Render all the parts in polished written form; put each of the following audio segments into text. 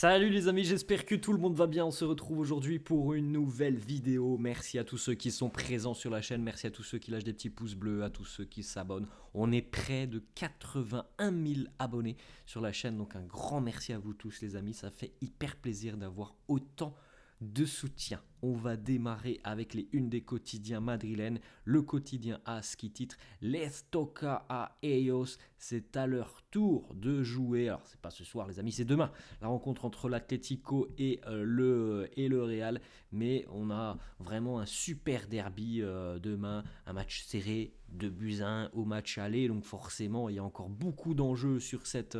Salut les amis, j'espère que tout le monde va bien. On se retrouve aujourd'hui pour une nouvelle vidéo. Merci à tous ceux qui sont présents sur la chaîne, merci à tous ceux qui lâchent des petits pouces bleus, à tous ceux qui s'abonnent. On est près de 81 000 abonnés sur la chaîne, donc un grand merci à vous tous les amis. Ça fait hyper plaisir d'avoir autant de soutien. On va démarrer avec les unes des quotidiens madrilènes. Le quotidien AS qui titre Les toca a ellos. C'est à leur tour de jouer. Alors, c'est pas ce soir, les amis, c'est demain. La rencontre entre l'Atlético et le Real. Mais on a vraiment un super derby demain. Un match serré, 2-1 au match aller. Donc, forcément, il y a encore beaucoup d'enjeux sur cette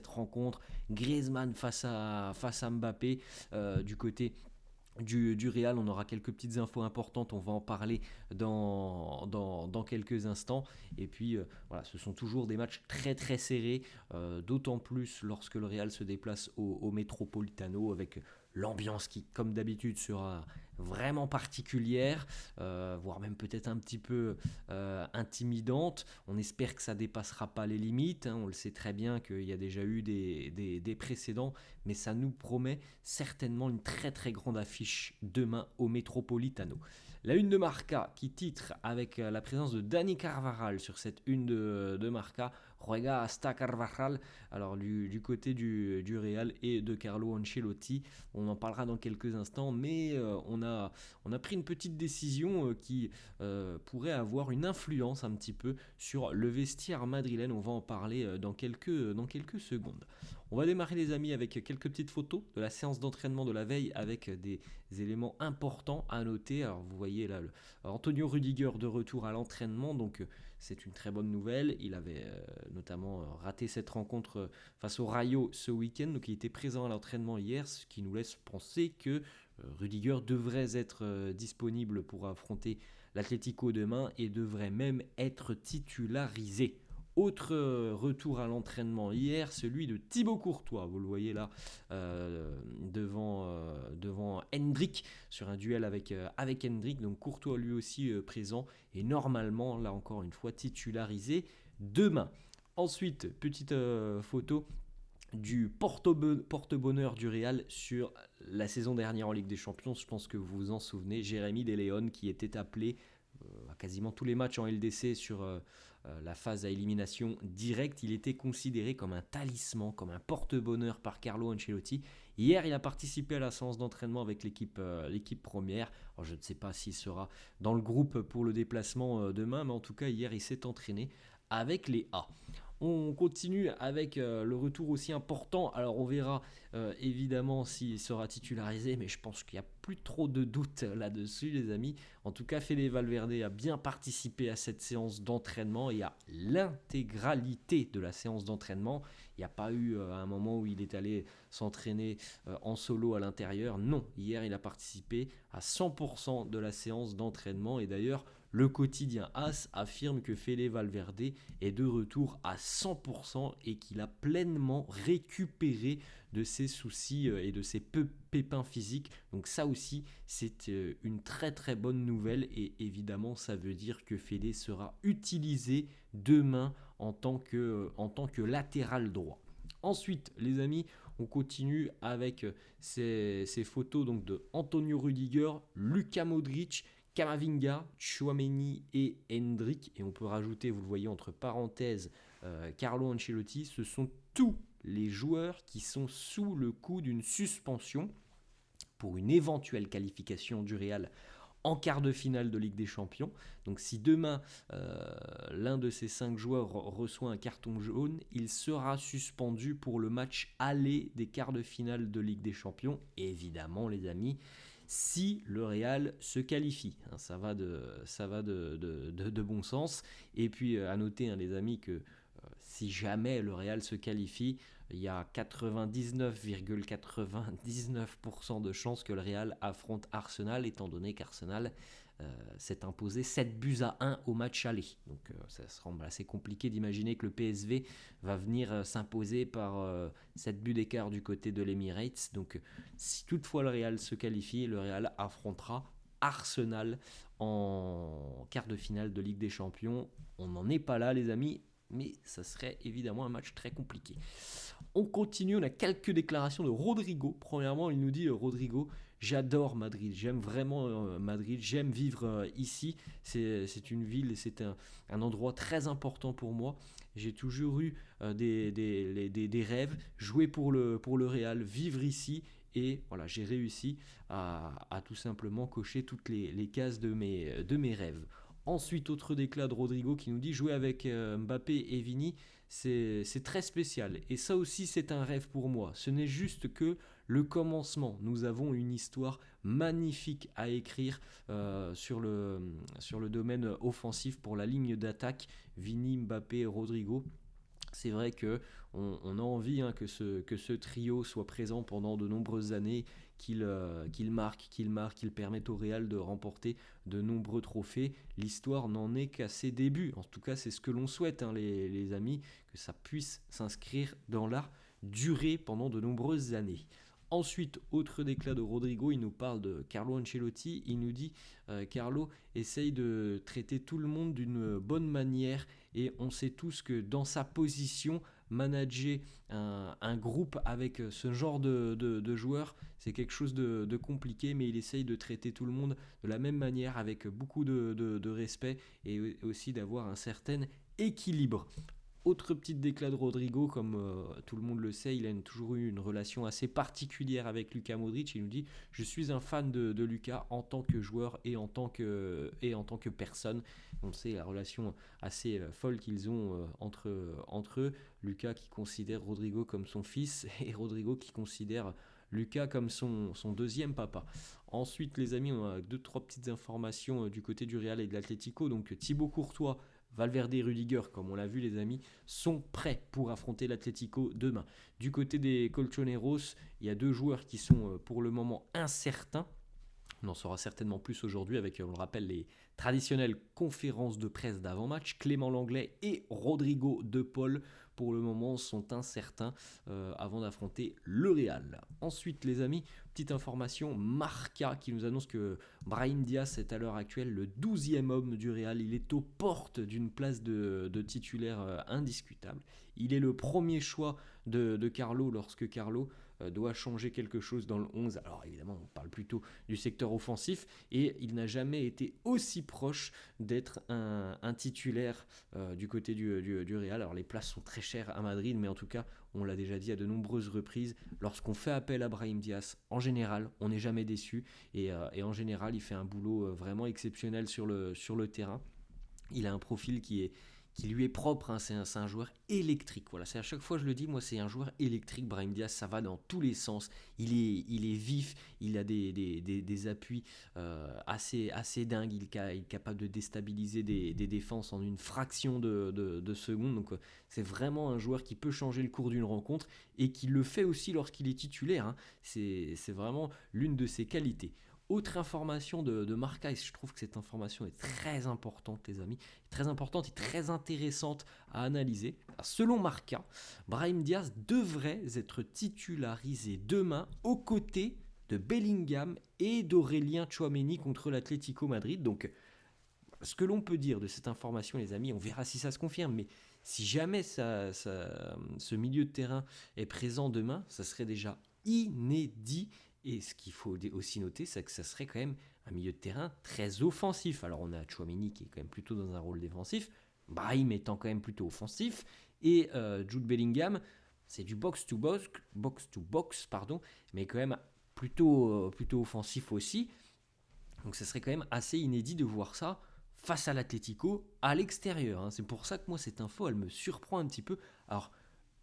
rencontre. Griezmann face à Mbappé. Du côté du Real, on aura quelques petites infos importantes, on va en parler dans quelques instants. Et puis voilà, ce sont toujours des matchs très très serrés, d'autant plus lorsque le Real se déplace au Metropolitano, avec l'ambiance qui, comme d'habitude, sera vraiment particulière, voire même peut-être un petit peu intimidante. On espère que ça ne dépassera pas les limites, hein. On le sait très bien qu'il y a déjà eu des précédents, mais ça nous promet certainement une très très grande affiche demain au Metropolitano. La une de Marca qui titre avec la présence de Dani Carvajal sur cette une de Marca. Juega hasta Carvajal, alors du côté du Real et de Carlo Ancelotti. On en parlera dans quelques instants, mais on a pris une petite décision qui pourrait avoir une influence un petit peu sur le vestiaire madrilène. On va en parler dans quelques secondes. On va démarrer les amis avec quelques petites photos de la séance d'entraînement de la veille, avec des éléments importants à noter. Alors vous voyez là Antonio Rudiger de retour à l'entraînement, donc c'est une très bonne nouvelle. Il avait notamment raté cette rencontre face au Rayo ce week-end, donc il était présent à l'entraînement hier, ce qui nous laisse penser que Rudiger devrait être disponible pour affronter l'Atlético demain et devrait même être titularisé. Autre retour à l'entraînement hier, celui de Thibaut Courtois. Vous le voyez là devant Hendrick, sur un duel avec Hendrick. Donc Courtois lui aussi présent et normalement, là encore une fois, titularisé demain. Ensuite, petite photo du porte-bonheur du Real sur la saison dernière en Ligue des Champions. Je pense que vous vous en souvenez, Jérémy De Leon qui était appelé à quasiment tous les matchs en LDC sur la phase à élimination directe. Il était considéré comme un talisman, comme un porte-bonheur par Carlo Ancelotti. Hier, il a participé à la séance d'entraînement avec l'équipe première. Alors, je ne sais pas s'il sera dans le groupe pour le déplacement demain, mais en tout cas, hier, il s'est entraîné avec les A. On continue avec le retour aussi important. Alors on verra évidemment s'il sera titularisé, mais je pense qu'il n'y a plus trop de doutes là-dessus les amis. En tout cas, Fede Valverde a bien participé à cette séance d'entraînement et à l'intégralité de la séance d'entraînement. Il n'y a pas eu un moment où il est allé s'entraîner en solo à l'intérieur. Non, hier il a participé à 100% de la séance d'entraînement. Et d'ailleurs, le quotidien AS affirme que Fede Valverde est de retour à 100% et qu'il a pleinement récupéré de ses soucis et de ses pépins physiques. Donc ça aussi, c'est une très très bonne nouvelle et évidemment, ça veut dire que Fede sera utilisé demain en tant que latéral droit. Ensuite, les amis, on continue avec ces photos donc de Antonio Rudiger, Luka Modric, Camavinga, Tchouaméni et Hendrick. Et on peut rajouter, vous le voyez entre parenthèses, Carlo Ancelotti. Ce sont tous les joueurs qui sont sous le coup d'une suspension pour une éventuelle qualification du Real en quart de finale de Ligue des Champions. Donc si demain l'un de ces 5 joueurs reçoit un carton jaune, il sera suspendu pour le match aller des quarts de finale de Ligue des Champions. Et évidemment les amis, si le Real se qualifie, hein, ça va de bon sens. Et puis à noter les amis que si jamais le Real se qualifie, il y a 99,99% de chances que le Real affronte Arsenal, étant donné qu'Arsenal s'est imposé 7-1 au match aller. Donc ça semble assez compliqué d'imaginer que le PSV va venir s'imposer par 7 buts d'écart du côté de l'Emirates. Donc si toutefois le Real se qualifie, le Real affrontera Arsenal en quart de finale de Ligue des Champions. On n'en est pas là les amis. mais ça serait évidemment un match très compliqué. On continue, on a quelques déclarations de Rodrigo. Premièrement, il nous dit Rodrigo, j'adore Madrid, j'aime vraiment Madrid, j'aime vivre ici. C'est une ville et c'est un endroit très important pour moi. J'ai toujours eu des rêves, jouer pour le Real, vivre ici. Et voilà, j'ai réussi à tout simplement cocher toutes les cases de mes rêves. Ensuite, autre déclat de Rodrigo qui nous dit jouer avec Mbappé et Vini, c'est très spécial. Et ça aussi, c'est un rêve pour moi. Ce n'est juste que le commencement. Nous avons une histoire magnifique à écrire sur le domaine offensif pour la ligne d'attaque. Vini, Mbappé et Rodrigo. C'est vrai que on a envie que ce trio soit présent pendant de nombreuses années, qu'il marque, qu'il permette au Real de remporter de nombreux trophées. L'histoire n'en est qu'à ses débuts. En tout cas, c'est ce que l'on souhaite, les amis, que ça puisse s'inscrire dans la durée pendant de nombreuses années. Ensuite, autre déclat de Rodrigo, il nous parle de Carlo Ancelotti. Il nous dit Carlo essaye de traiter tout le monde d'une bonne manière et on sait tous que dans sa position, manager un groupe avec ce genre de joueurs, c'est quelque chose de compliqué, mais il essaye de traiter tout le monde de la même manière avec beaucoup de respect et aussi d'avoir un certain équilibre. Autre petite déclat de Rodrigo, comme tout le monde le sait, il a toujours eu une relation assez particulière avec Luka Modric. Il nous dit « Je suis un fan de Luka en tant que joueur et en tant que personne ». On sait la relation assez folle qu'ils ont entre eux. Luka qui considère Rodrigo comme son fils et Rodrigo qui considère Luka comme son deuxième papa. Ensuite, les amis, on a 2-3 petites informations du côté du Real et de l'Atlético. Donc Thibaut Courtois, Valverde et Rudiger, comme on l'a vu les amis, sont prêts pour affronter l'Atlético demain. Du côté des Colchoneros, il y a 2 joueurs qui sont pour le moment incertains. On en saura certainement plus aujourd'hui avec, on le rappelle, les traditionnelles conférences de presse d'avant-match. Clément Langlais et Rodrigo De Paul, pour le moment, sont incertains avant d'affronter le Real. Ensuite, les amis, petite information, Marca qui nous annonce que Brahim Diaz est à l'heure actuelle le 12e homme du Real. Il est aux portes d'une place de titulaire indiscutable. Il est le premier choix de Carlo lorsque Carlo doit changer quelque chose dans le 11. Alors évidemment, on parle plutôt du secteur offensif et il n'a jamais été aussi proche d'être un titulaire du côté du Real. Alors les places sont très chères à Madrid, mais en tout cas, on l'a déjà dit à de nombreuses reprises, lorsqu'on fait appel à Brahim Diaz, en général, on n'est jamais déçu et en général, il fait un boulot vraiment exceptionnel sur le terrain. Il a un profil qui lui est propre, c'est un joueur électrique. Voilà, c'est à chaque fois je le dis, moi c'est un joueur électrique. Brahim Diaz, ça va dans tous les sens. Il est vif, il a des appuis assez dingues. Il est capable de déstabiliser des défenses en une fraction de seconde. Donc c'est vraiment un joueur qui peut changer le cours d'une rencontre et qui le fait aussi lorsqu'il est titulaire. C'est vraiment l'une de ses qualités. Autre information de Marca, et je trouve que cette information est très importante, les amis, très importante et très intéressante à analyser. Selon Marca, Brahim Diaz devrait être titularisé demain aux côtés de Bellingham et d'Aurélien Tchouaméni contre l'Atlético Madrid. Donc, ce que l'on peut dire de cette information, les amis, on verra si ça se confirme, mais si jamais ce milieu de terrain est présent demain, ça serait déjà inédit. Et ce qu'il faut aussi noter, c'est que ça serait quand même un milieu de terrain très offensif. Alors on a Tchouaméni qui est quand même plutôt dans un rôle défensif, Brahim étant quand même plutôt offensif, et Jude Bellingham, c'est du box-to-box, pardon, mais quand même plutôt offensif aussi. Donc ça serait quand même assez inédit de voir ça face à l'Atlético à l'extérieur. C'est pour ça que moi cette info, elle me surprend un petit peu. Alors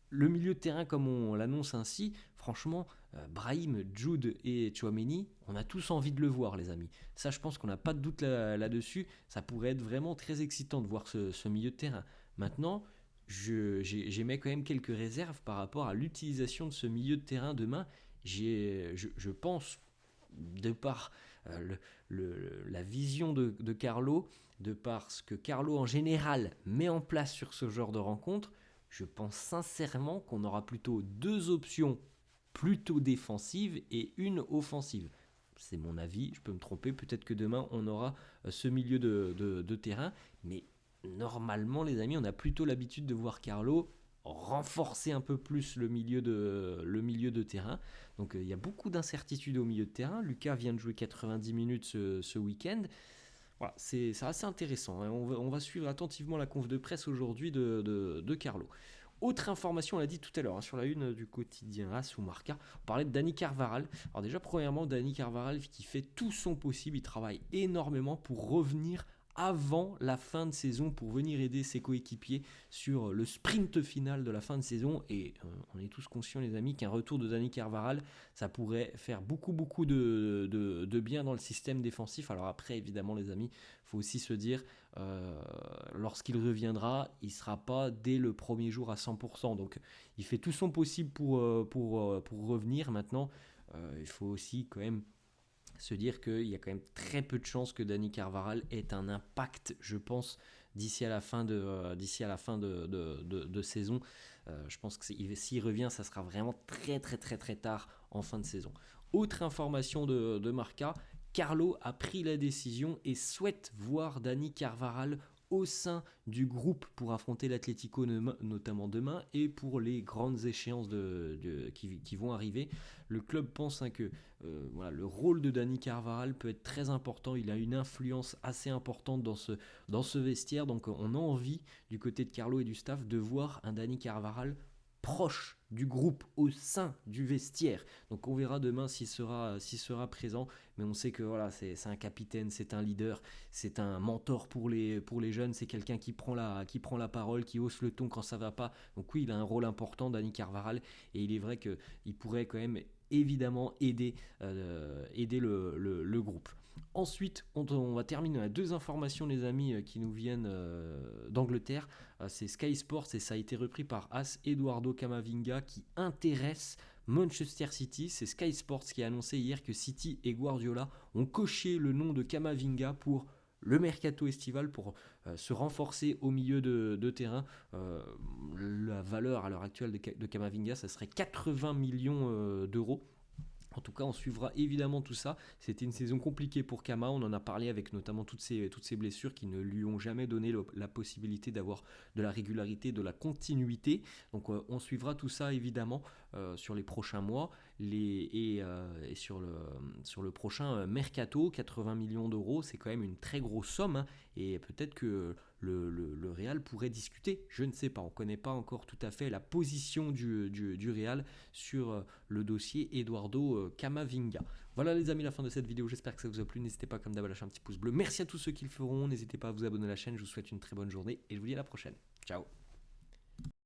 le milieu de terrain, comme on l'annonce ainsi, franchement, Brahim, Jude et Tchouaméni, on a tous envie de le voir, les amis. Ça, je pense qu'on n'a pas de doute là-dessus. Ça pourrait être vraiment très excitant de voir ce milieu de terrain. Maintenant, j'émets quand même quelques réserves par rapport à l'utilisation de ce milieu de terrain demain. Je pense, de par la vision de Carlo, de par ce que Carlo en général met en place sur ce genre de rencontre, je pense sincèrement qu'on aura plutôt 2 options plutôt défensives et une offensive. C'est mon avis, je peux me tromper, peut-être que demain on aura ce milieu de terrain, mais normalement, les amis, on a plutôt l'habitude de voir Carlo renforcer un peu plus le milieu de terrain. Donc il y a beaucoup d'incertitudes au milieu de terrain. Lucas vient de jouer 90 minutes ce week-end. Voilà, c'est assez intéressant, hein. On va suivre attentivement la conf de presse aujourd'hui de Carlo. Autre information, on l'a dit tout à l'heure, hein, sur la une du quotidien AS ou Marca, on parlait de Dani Carvajal. Alors déjà, premièrement, Dani Carvajal qui fait tout son possible, il travaille énormément pour revenir avant la fin de saison, pour venir aider ses coéquipiers sur le sprint final de la fin de saison. Et on est tous conscients, les amis, qu'un retour de Dani Carvajal, ça pourrait faire beaucoup de bien dans le système défensif. Alors après, évidemment, les amis, il faut aussi se dire, lorsqu'il reviendra, il ne sera pas dès le premier jour à 100%. Donc il fait tout son possible pour revenir. Maintenant, il faut aussi quand même se dire qu'il y a quand même très peu de chances que Dani Carvajal ait un impact, je pense, d'ici à la fin de saison. Je pense que s'il revient, ça sera vraiment très tard en fin de saison. Autre information de Marca, Carlo a pris la décision et souhaite voir Dani Carvajal au sein du groupe pour affronter l'Atlético notamment demain et pour les grandes échéances qui vont arriver. Le club pense que voilà, le rôle de Dani Carvajal peut être très important. Il a une influence assez importante dans ce vestiaire. Donc on a envie du côté de Carlo et du staff de voir un Dani Carvajal proche du groupe, au sein du vestiaire. Donc on verra demain s'il sera présent, mais on sait que voilà, c'est un capitaine, c'est un leader, c'est un mentor pour les jeunes, c'est quelqu'un qui prend la parole, qui hausse le ton quand ça va pas. Donc oui, il a un rôle important, Dani Carvajal, et il est vrai qu'il pourrait quand même évidemment aider le groupe. Ensuite, on va terminer à 2 informations, les amis, qui nous viennent d'Angleterre. C'est Sky Sports et ça a été repris par AS. Eduardo Camavinga qui intéresse Manchester City. C'est Sky Sports qui a annoncé hier que City et Guardiola ont coché le nom de Camavinga pour le mercato estival, pour se renforcer au milieu de terrain. La valeur à l'heure actuelle de Camavinga, ça serait 80 millions d'euros. En tout cas, on suivra évidemment tout ça. C'était une saison compliquée pour Kama. On en a parlé avec notamment toutes ces blessures qui ne lui ont jamais donné la possibilité d'avoir de la régularité, de la continuité. Donc on suivra tout ça évidemment sur les prochains mois et sur le prochain mercato. 80 millions d'euros, c'est quand même une très grosse somme, hein, et peut-être que le Real pourrait discuter. Je ne sais pas, on ne connaît pas encore tout à fait la position du Real sur le dossier Eduardo Camavinga. Voilà les amis, la fin de cette vidéo, j'espère que ça vous a plu. N'hésitez pas comme d'hab à lâcher un petit pouce bleu. Merci à tous ceux qui le feront, n'hésitez pas à vous abonner à la chaîne, je vous souhaite une très bonne journée et je vous dis à la prochaine. Ciao.